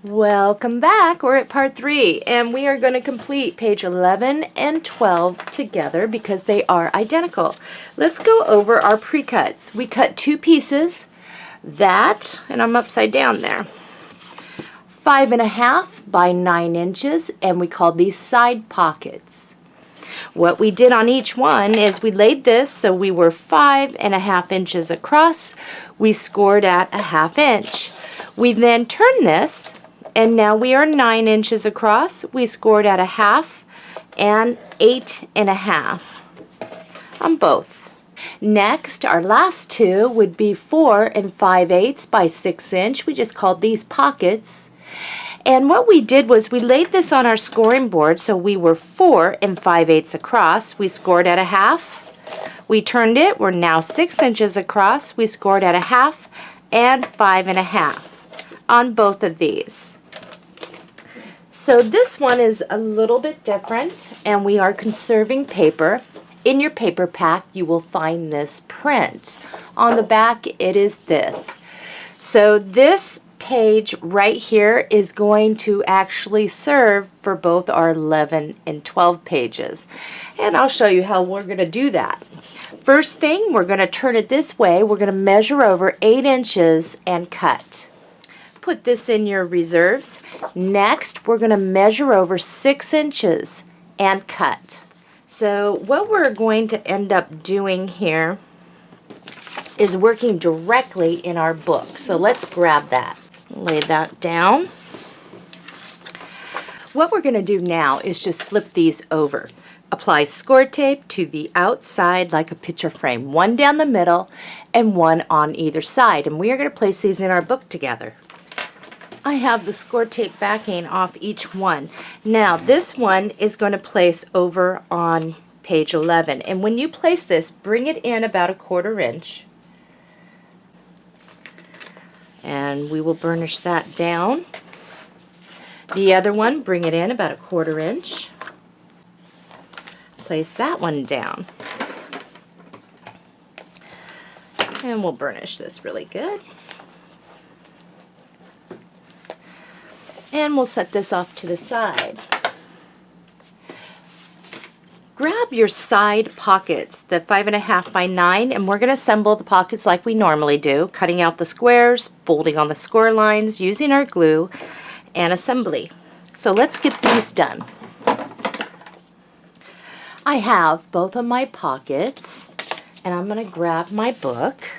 Welcome back. We're at part 3 and we are going to complete page 11 and 12 together because they are identical. Let's go over our pre-cuts. We cut 2 pieces, that, and I'm upside down there, 5.5 by 9 inches, and we call these side pockets. What we did on each one is we laid this so we were 5.5 inches across. We scored at 1/2 inch. We then turned this and now we are 9 inches across. We scored at 1/2 and 8.5 on both. Next, our last 2 would be 4 5/8 by 6 inch. We just called these pockets. And what we did was we laid this on our scoring board so we were 4 5/8 across. We scored at 1/2. We turned it. We're now 6 inches across. We scored at 1/2 and 5.5 on both of these. So this one is a little bit different, and we are conserving paper. In your paper pack you will find this print. On the back it is this. So this page right here is going to actually serve for both our 11 and 12 pages. And I'll show you how we're going to do that. First thing, we're going to turn it this way. We're going to measure over 8 inches and cut. Put this in your reserves. Next, we're going to measure over 6 inches and cut. So what we're going to end up doing here is working directly in our book. So let's grab that. Lay that down. What we're going to do now is just flip these over. Apply score tape to the outside like a picture frame, one down the middle and one on either side. And we are going to place these in our book together. I have the score tape backing off each one. Now this one is going to place over on page 11. And when you place this, bring it in about 1/4 inch. And we will burnish that down. The other one, bring it in about 1/4 inch. Place that one down. And we'll burnish this really good. And we'll set this off to the side. Grab your side pockets, the 5.5 by 9, and we're going to assemble the pockets like we normally do, cutting out the squares, folding on the score lines, using our glue, and assembly. So let's get these done. I have both of my pockets, and I'm going to grab my book.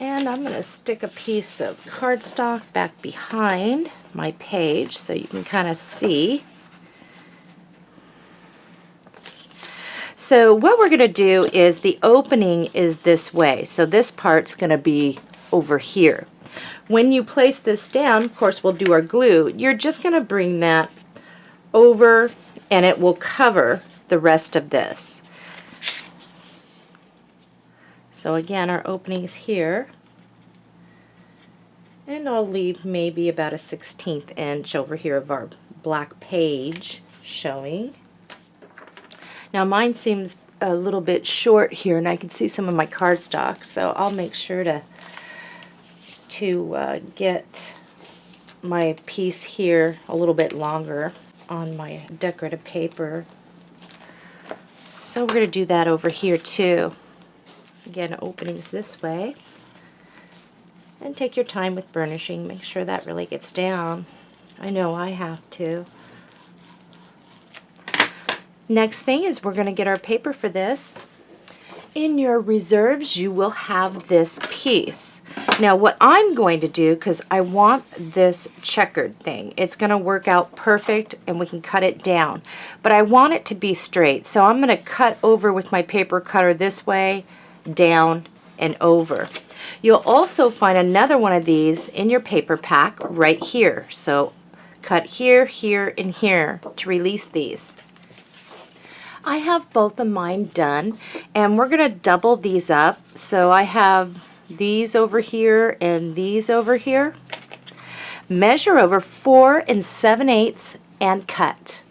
And I'm going to stick a piece of cardstock back behind my page so you can kind of see. So what we're going to do is the opening is this way. So this part's going to be over here. When you place this down, of course we'll do our glue. You're just going to bring that over and it will cover the rest of this. So again, our opening is here. And I'll leave maybe about 1/16 inch over here of our black page showing. Now mine seems a little bit short here, and I can see some of my cardstock, so I'll make sure to get my piece here a little bit longer on my decorative paper. So we're going to do that over here too. Again, openings this way. And take your time with burnishing. Make sure that really gets down. I know I have to. Next thing is we're going to get our paper for this. In your reserves you will have this piece. Now what I'm going to do, because I want this checkered thing, it's going to work out perfect and we can cut it down, but I want it to be straight, so I'm going to cut over with my paper cutter this way, down and over. You'll also find another one of these in your paper pack right here, so cut here, here and here to release these. I have both of mine done, and we're going to double these up. So I have these over here and these over here. Measure over 4 7/8 and cut.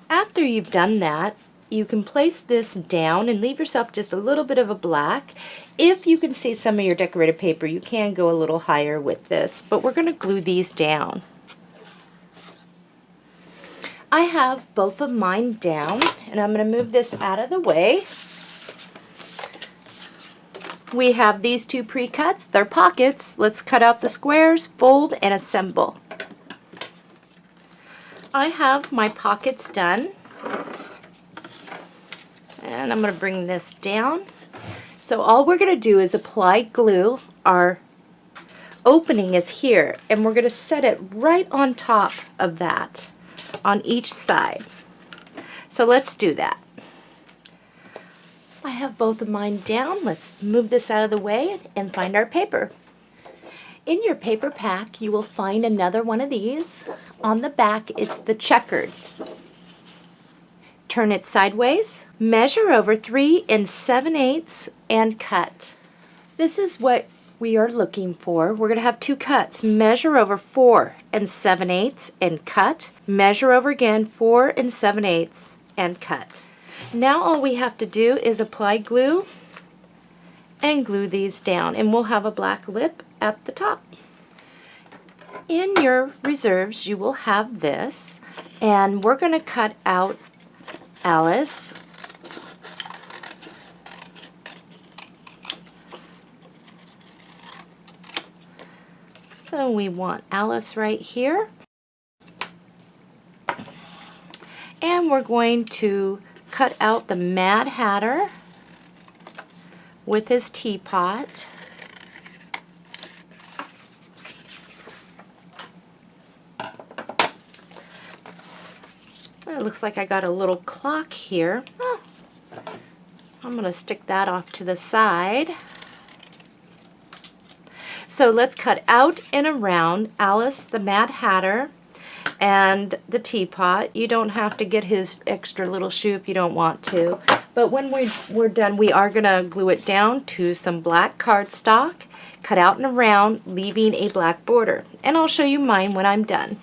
After you've done that, you can place this down and leave yourself just a little bit of a black. If you can see some of your decorative paper, you can go a little higher with this, but we're going to glue these down. I have both of mine down, and I'm going to move this out of the way. We have these two pre-cuts. They're pockets. Let's cut out the squares, fold, and assemble. I have my pockets done. And I'm going to bring this down. So all we're going to do is apply glue. Our opening is here, and we're going to set it right on top of that on each side. So let's do that. I have both of mine down. Let's move this out of the way and find our paper. In your paper pack, you will find another one of these. On the back, it's the checkered. Turn it sideways, measure over 3 7/8 and cut. This is what we are looking for. We're going to have two cuts. Measure over 4 7/8 and cut. Measure over again 4 7/8 and cut. Now all we have to do is apply glue and glue these down, and we'll have a black lip at the top. In your reserves you will have this, and we're going to cut out Alice. So we want Alice right here, and we're going to cut out the Mad Hatter with his teapot. It looks like I got a little clock here. Oh, I'm going to stick that off to the side. So let's cut out and around Alice the Mad Hatter and the teapot. You don't have to get his extra little shoe if you don't want to. But when we're done, we are going to glue it down to some black cardstock, cut out and around, leaving a black border. And I'll show you mine when I'm done.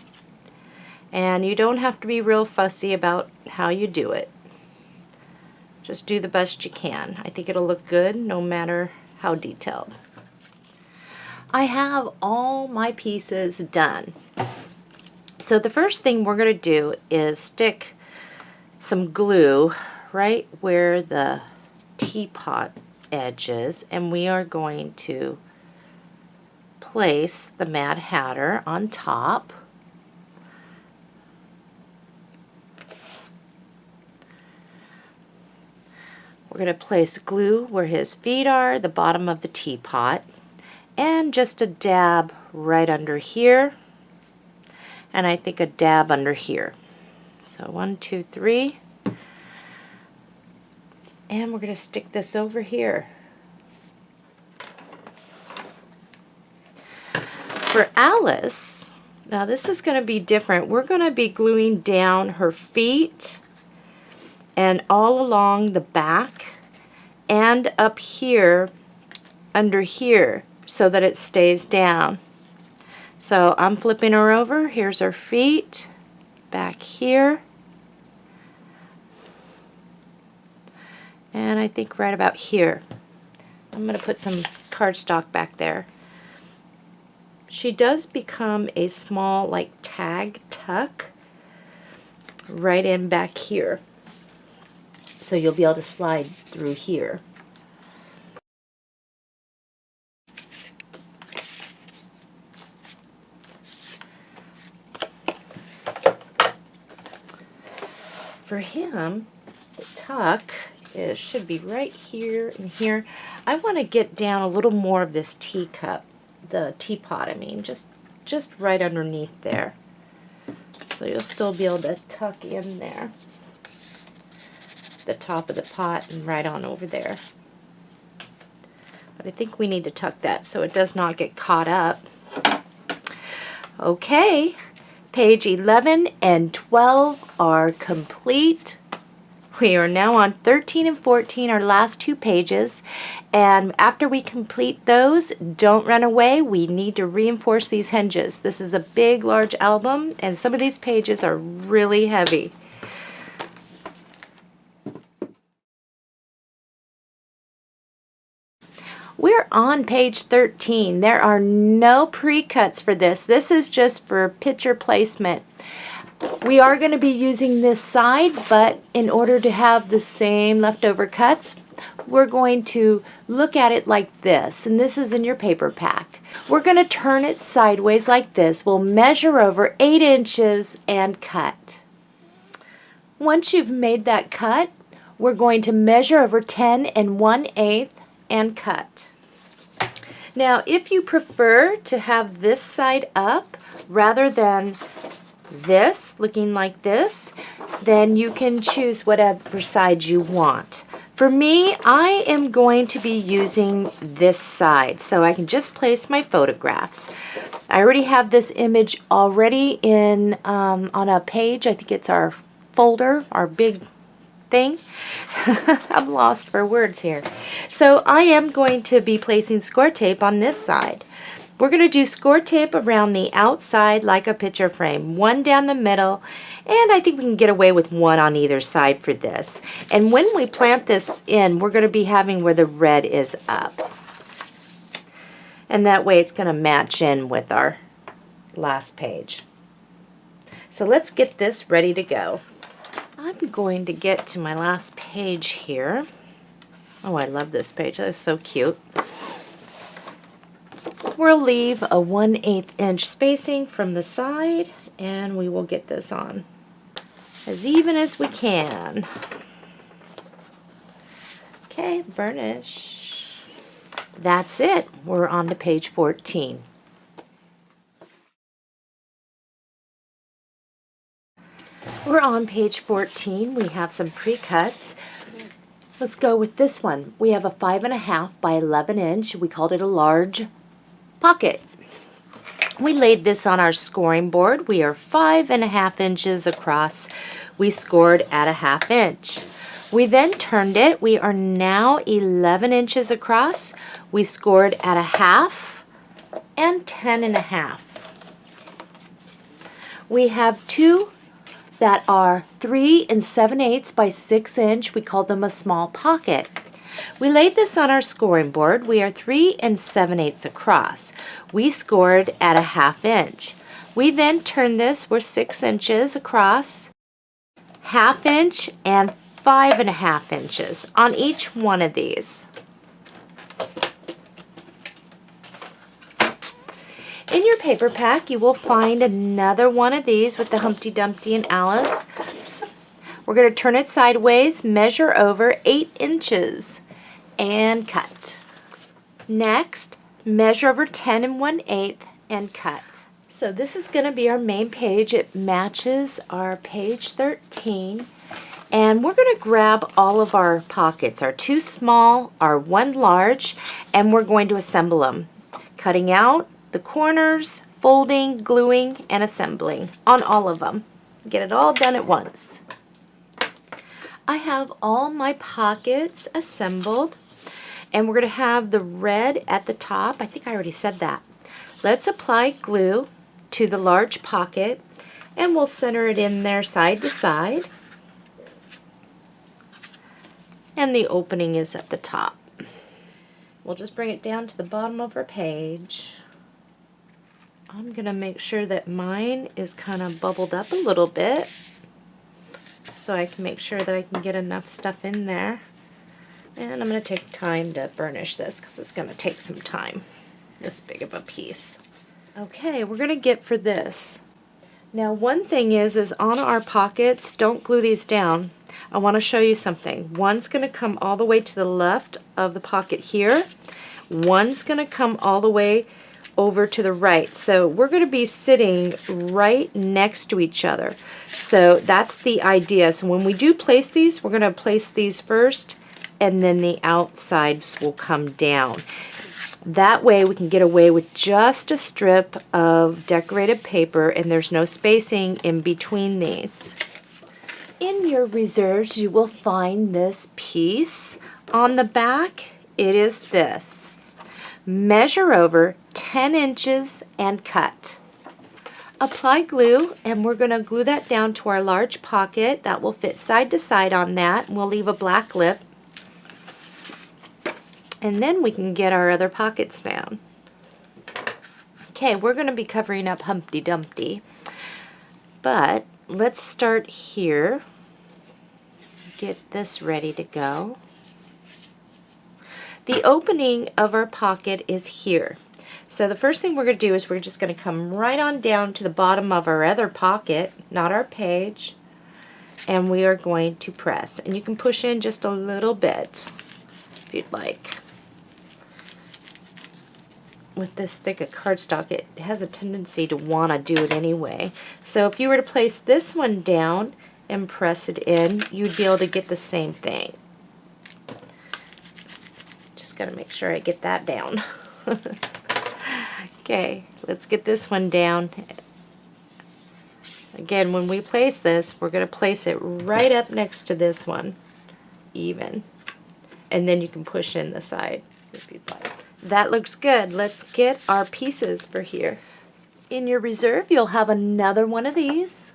And you don't have to be real fussy about how you do it. Just do the best you can. I think it'll look good no matter how detailed. I have all my pieces done. So the first thing we're going to do is stick some glue right where the teapot edge is, and we are going to place the Mad Hatter on top. We're going to place glue where his feet are, the bottom of the teapot, and just a dab right under here, and I think a dab under here. So 1, 2, 3, and we're going to stick this over here. For Alice, now this is going to be different. We're going to be gluing down her feet and all along the back and up here under here so that it stays down. So I'm flipping her over. Here's her feet back here, and I think right about here. I'm going to put some cardstock back there. She does become a small like tag tuck right in back here. So you'll be able to slide through here. For him, the tuck should be right here and here. I want to get down a little more of this teapot, I mean, just right underneath there. So you'll still be able to tuck in there, the top of the pot and right on over there. But I think we need to tuck that so it does not get caught up. Okay, page 11 and 12 are complete. We are now on 13 and 14, our last two pages, and after we complete those, don't run away. We need to reinforce these hinges. This is a big, large album, and some of these pages are really heavy. We're on page 13. There are no pre-cuts for this. This is just for picture placement. We are going to be using this side, but in order to have the same leftover cuts, we're going to look at it like this, and this is in your paper pack. We're going to turn it sideways like this. We'll measure over 8 inches and cut. Once you've made that cut, we're going to measure over 10 1/8 and cut. Now, if you prefer to have this side up rather than this, looking like this, then you can choose whatever side you want. For me, I am going to be using this side, so I can just place my photographs. I already have this image already in on a page. I think it's our folder, our big thing. I'm lost for words here. So I am going to be placing score tape on this side. We're going to do score tape around the outside like a picture frame, one down the middle, and I think we can get away with one on either side for this. And when we plant this in, we're going to be having where the red is up. And that way it's going to match in with our last page. So let's get this ready to go. I'm going to get to my last page here. Oh, I love this page. That is so cute. We'll leave a 1/8 inch spacing from the side, and we will get this on as even as we can. Okay, burnish. That's it. We're on to page 14. We're on page 14. We have some pre-cuts. Let's go with this one. We have a 5.5 by 11 inch. We called it a large pocket. We laid this on our scoring board. We are 5.5 inches across. We scored at a 1/2 inch. We then turned it. We are now 11 inches across. We scored at a 1/2 and 10.5. We have two that are 3 7/8 by 6 inch. We called them a small pocket. We laid this on our scoring board. We are 3 7/8 across. We scored at a 1/2 inch. We then turned this. We're 6 inches across, 1/2 inch, and 5.5 inches on each one of these. In your paper pack, you will find another one of these with the Humpty Dumpty and Alice. We're going to turn it sideways, measure over 8 inches, and cut. Next, measure over 10 1/8 and cut. So this is going to be our main page. It matches our page 13. And we're going to grab all of our pockets, our 2 small, our 1 large, and we're going to assemble them. Cutting out the corners, folding, gluing, and assembling on all of them. Get it all done at once. I have all my pockets assembled, and we're going to have the red at the top. I think I already said that. Let's apply glue to the large pocket, and we'll center it in there side to side. And the opening is at the top. We'll just bring it down to the bottom of our page. I'm going to make sure that mine is kind of bubbled up a little bit so I can make sure that I can get enough stuff in there. And I'm going to take time to burnish this because it's going to take some time, this big of a piece. Okay, we're going to get for this. Now one thing is on our pockets, don't glue these down. I want to show you something. One's going to come all the way to the left of the pocket here. One's going to come all the way over to the right. So we're going to be sitting right next to each other. So that's the idea. So when we do place these, we're going to place these first, and then the outsides will come down. That way we can get away with just a strip of decorative paper, and there's no spacing in between these. In your reserves, you will find this piece. On the back, it is this. Measure over 10 inches and cut. Apply glue, and we're going to glue that down to our large pocket. That will fit side to side on that, and we'll leave a black lip. And then we can get our other pockets down. Okay, we're going to be covering up Humpty Dumpty, but let's start here. Get this ready to go. The opening of our pocket is here. So the first thing we're going to do is we're just going to come right on down to the bottom of our other pocket, not our page, and we are going to press. And you can push in just a little bit if you'd like. With this thick of cardstock, it has a tendency to want to do it anyway. So if you were to place this one down and press it in, you'd be able to get the same thing. Just got to make sure I get that down. Okay, let's get this one down. Again, when we place this, we're going to place it right up next to this one, even. And then you can push in the side if you'd like. That looks good. Let's get our pieces for here. In your reserve, you'll have another one of these.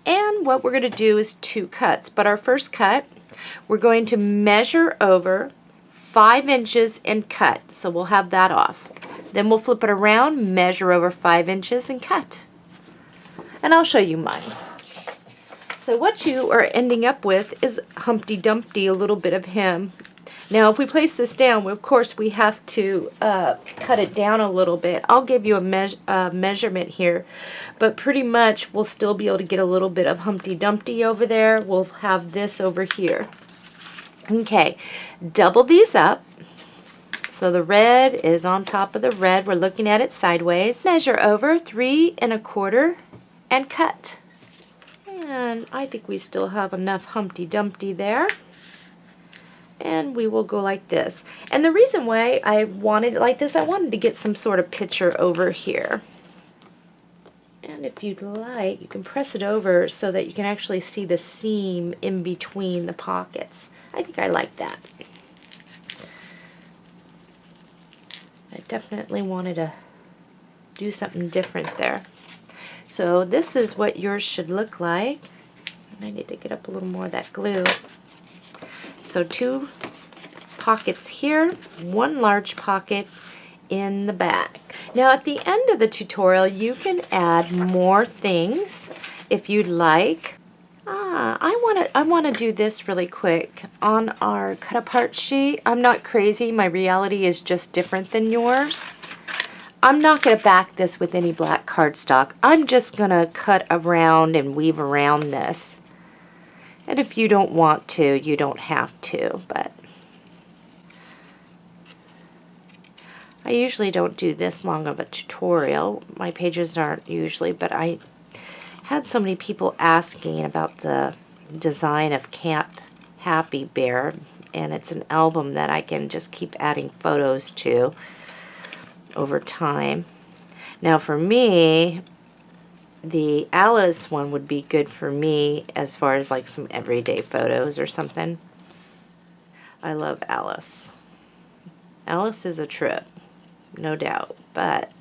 And what we're going to do is 2 cuts. But our first cut, we're going to measure over 5 inches and cut. So we'll have that off. Then we'll flip it around, measure over 5 inches and cut. And I'll show you mine. So what you are ending up with is Humpty Dumpty, a little bit of him. Now if we place this down, of course we have to cut it down a little bit. I'll give you a measurement here, but pretty much we'll still be able to get a little bit of Humpty Dumpty over there. We'll have this over here. Okay, double these up. So the red is on top of the red. We're looking at it sideways. Measure over 3 1/4 and cut. And I think we still have enough Humpty Dumpty there. And we will go like this. And the reason why I wanted it like this, I wanted to get some sort of picture over here. And if you'd like, you can press it over so that you can actually see the seam in between the pockets. I think I like that. I definitely wanted to do something different there. So this is what yours should look like. And I need to get up a little more of that glue. So 2 pockets here, 1 large pocket in the back. Now at the end of the tutorial, you can add more things if you'd like. I want to do this really quick. On our cut apart sheet, I'm not crazy. My reality is just different than yours. I'm not going to back this with any black cardstock. I'm just going to cut around and weave around this. And if you don't want to, you don't have to, but I usually don't do this long of a tutorial. My pages aren't usually, but I had so many people asking about the design of Camp Happy Bear, and it's an album that I can just keep adding photos to over time. Now for me, the Alice one would be good for me as far as like some everyday photos or something. I love Alice. Alice is a trip, no doubt, but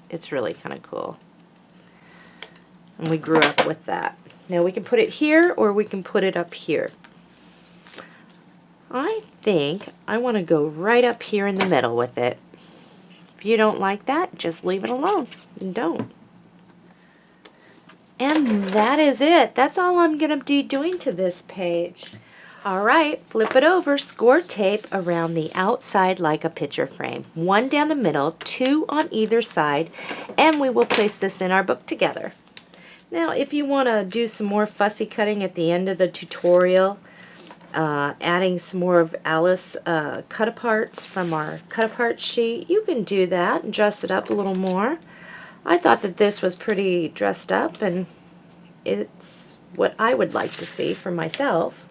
it's really kind of cool. And we grew up with that. Now we can put it here or we can put it up here. I think I want to go right up here in the middle with it. If you don't like that, just leave it alone. Don't. And that is it. That's all I'm going to be doing to this page. All right, flip it over, score tape around the outside like a picture frame. 1 down the middle, 2 on either side, and we will place this in our book together. Now, if you want to do some more fussy cutting at the end of the tutorial, adding some more of Alice cut-aparts from our cut-apart sheet, you can do that and dress it up a little more. I thought that this was pretty dressed up, and it's what I would like to see for myself.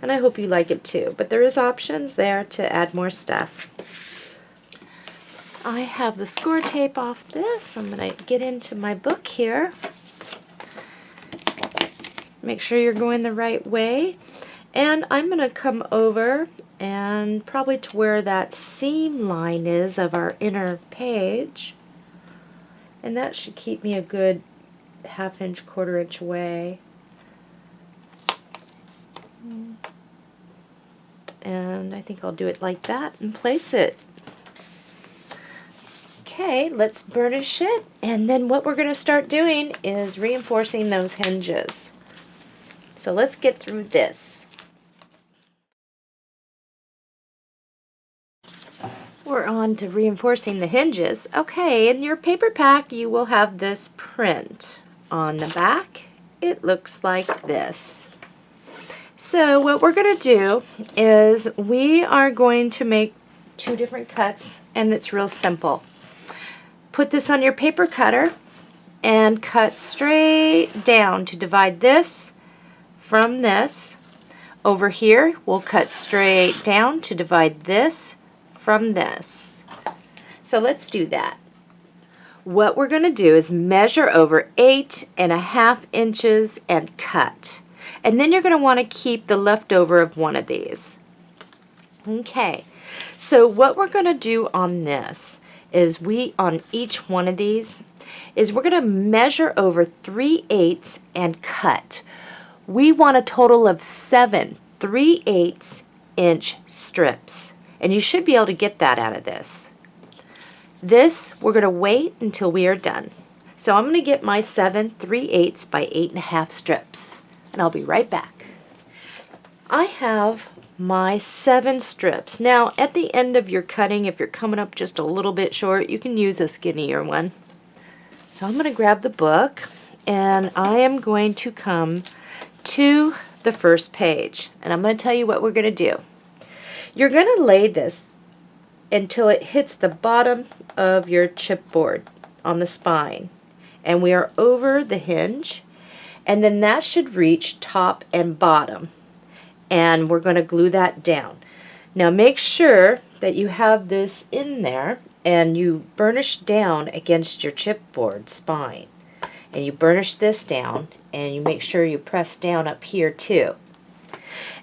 And I hope you like it too. But there is options there to add more stuff. I have the score tape off this. I'm going to get into my book here. Make sure you're going the right way. And I'm going to come over and probably to where that seam line is of our inner page. And that should keep me a good 1/2 inch, 1/4 inch away. and I think I'll do it like that and place it. Okay, let's burnish it, and then what we're going to start doing is reinforcing those hinges. So let's get through this. We're on to reinforcing the hinges. Okay, in your paper pack you will have this print. On the back it looks like this. So what we're going to do is we are going to make 2 different cuts, and it's real simple. Put this on your paper cutter and cut straight down to divide this from this. Over here we'll cut straight down to divide this from this. So let's do that. What we're going to do is measure over 8.5 inches and cut. And then you're going to want to keep the leftover of one of these. Okay, so what we're going to do on this is on each one of these is we're going to measure over 3/8 and cut. We want a total of 7 3/8 inch strips, and you should be able to get that out of this. This we're going to wait until we are done. So I'm going to get my 7 3/8 by 8.5 strips, and I'll be right back. I have my 7 strips. Now at the end of your cutting, if you're coming up just a little bit short, you can use a skinnier one. So I'm going to grab the book, and I am going to come to the first page, and I'm going to tell you what we're going to do. You're going to lay this until it hits the bottom of your chipboard on the spine, and we are over the hinge, and then that should reach top and bottom, and we're going to glue that down. Now make sure that you have this in there and you burnish down against your chipboard spine, and you burnish this down, and you make sure you press down up here too.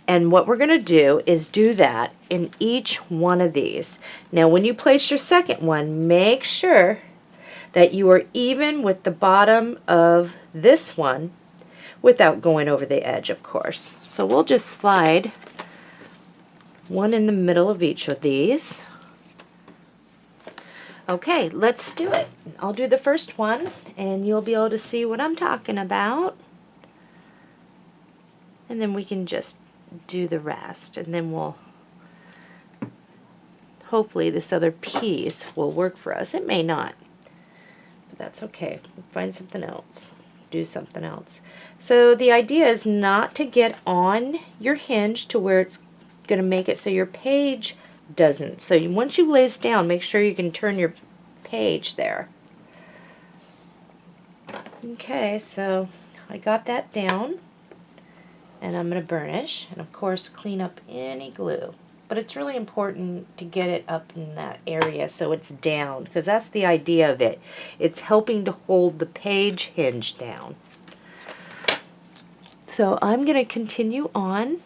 And what we're going to do is do that in each one of these. Now when you place your second one, make sure that you are even with the bottom of this one without going over the edge, of course. So we'll just slide one in the middle of each of these. Okay, let's do it. I'll do the first one, and you'll be able to see what I'm talking about. And then we can just do the rest, and then we'll hopefully this other piece will work for us. It may not, but that's okay. We'll find something else, do something else. So the idea is not to get on your hinge to where it's going to make it so your page doesn't. So once you lay this down, make sure you can turn your page there. Okay, so I got that down, and I'm going to burnish and of course clean up any glue. But it's really important to get it up in that area so it's down, because that's the idea of it. It's helping to hold the page hinge down. So I'm going to continue on.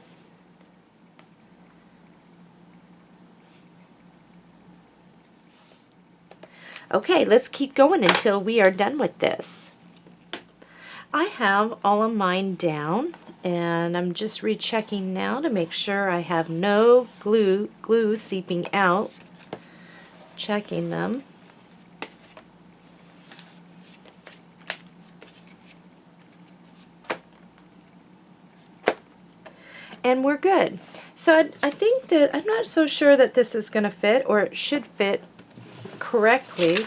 Okay, let's keep going until we are done with this. I have all of mine down, and I'm just rechecking now to make sure I have no glue seeping out. Checking them. And we're good. So I think that I'm not so sure that this is going to fit, or it should fit correctly,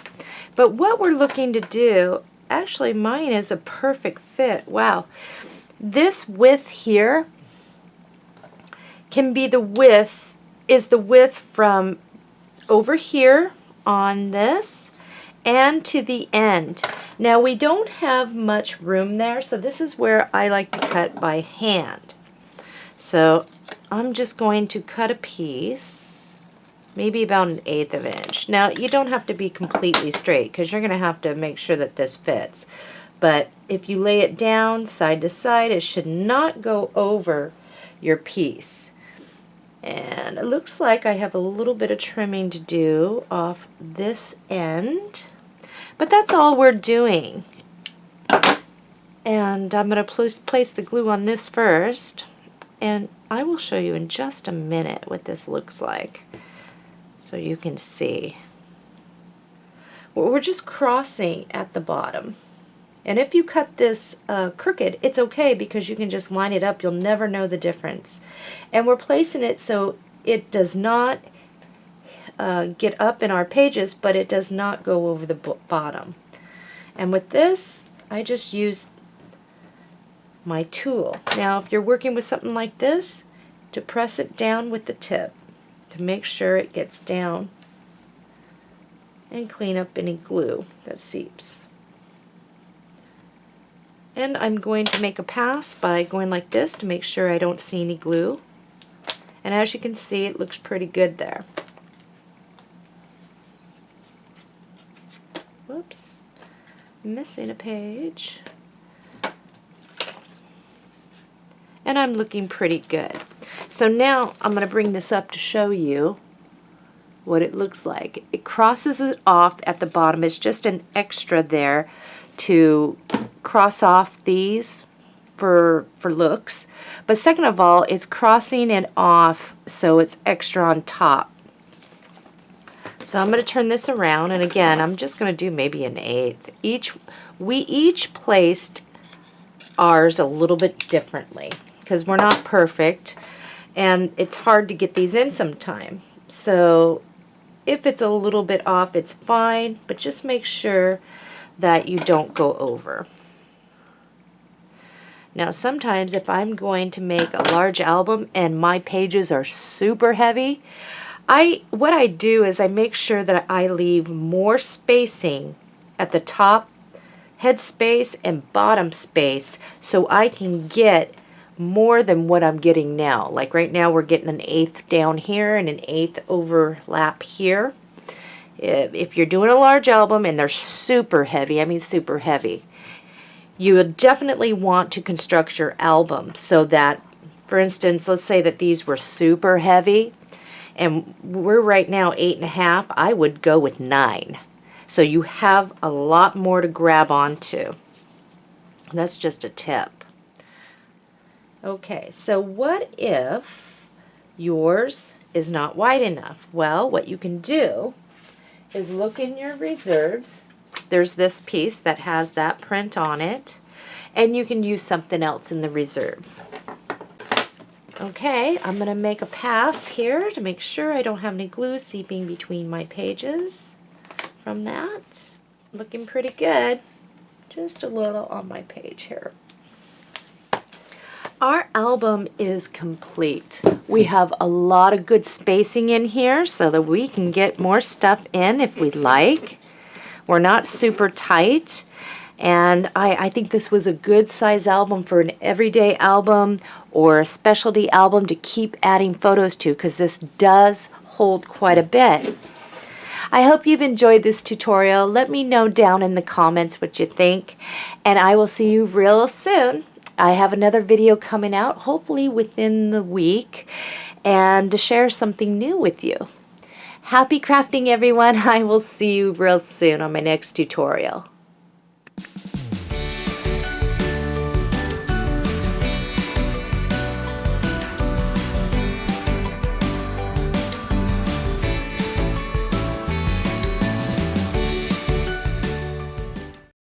but what we're looking to do, actually mine is a perfect fit. Wow, this width here can be the width, is the width from over here on this and to the end. Now we don't have much room there, so this is where I like to cut by hand. So I'm just going to cut a piece, maybe about 1/8 of an inch. Now you don't have to be completely straight, because you're going to have to make sure that this fits. But if you lay it down side to side, it should not go over your piece. And it looks like I have a little bit of trimming to do off this end, but that's all we're doing. And I'm going to place the glue on this first, and I will show you in just a minute what this looks like so you can see. Well, we're just crossing at the bottom. And if you cut this crooked, it's okay because you can just line it up. You'll never know the difference. And we're placing it so it does not get up in our pages, but it does not go over the bottom. And with this, I just use my tool. Now, if you're working with something like this, to press it down with the tip to make sure it gets down and clean up any glue that seeps. And I'm going to make a pass by going like this to make sure I don't see any glue. And as you can see, it looks pretty good there. Whoops, missing a page. And I'm looking pretty good. So now I'm going to bring this up to show you what it looks like. It crosses it off at the bottom. It's just an extra there to cross off these for looks. But second of all, it's crossing it off so it's extra on top. So I'm going to turn this around, and again, I'm just going to do maybe an eighth. We each placed ours a little bit differently because we're not perfect, and it's hard to get these in sometime. So if it's a little bit off, it's fine, but just make sure that you don't go over. Now sometimes if I'm going to make a large album and my pages are super heavy, what I do is I make sure that I leave more spacing at the top head space and bottom space so I can get more than what I'm getting now. Like right now we're getting an eighth down here and an eighth overlap here. If you're doing a large album and they're super heavy, I mean super heavy, you will definitely want to construct your album so that, for instance, let's say that these were super heavy and we're right now 8.5, I would go with 9. So you have a lot more to grab onto. That's just a tip. Okay, so what if yours is not wide enough? Well, what you can do is look in your reserves. There's this piece that has that print on it, and you can use something else in the reserve. Okay, I'm going to make a pass here to make sure I don't have any glue seeping between my pages from that. Looking pretty good. Just a little on my page here. Our album is complete. We have a lot of good spacing in here so that we can get more stuff in if we like. We're not super tight, and I think this was a good size album for an everyday album or a specialty album to keep adding photos to, because this does hold quite a bit. I hope you've enjoyed this tutorial. Let me know down in the comments what you think, and I will see you real soon. I have another video coming out, hopefully within the week, and to share something new with you. Happy crafting, everyone. I will see you real soon on my next tutorial.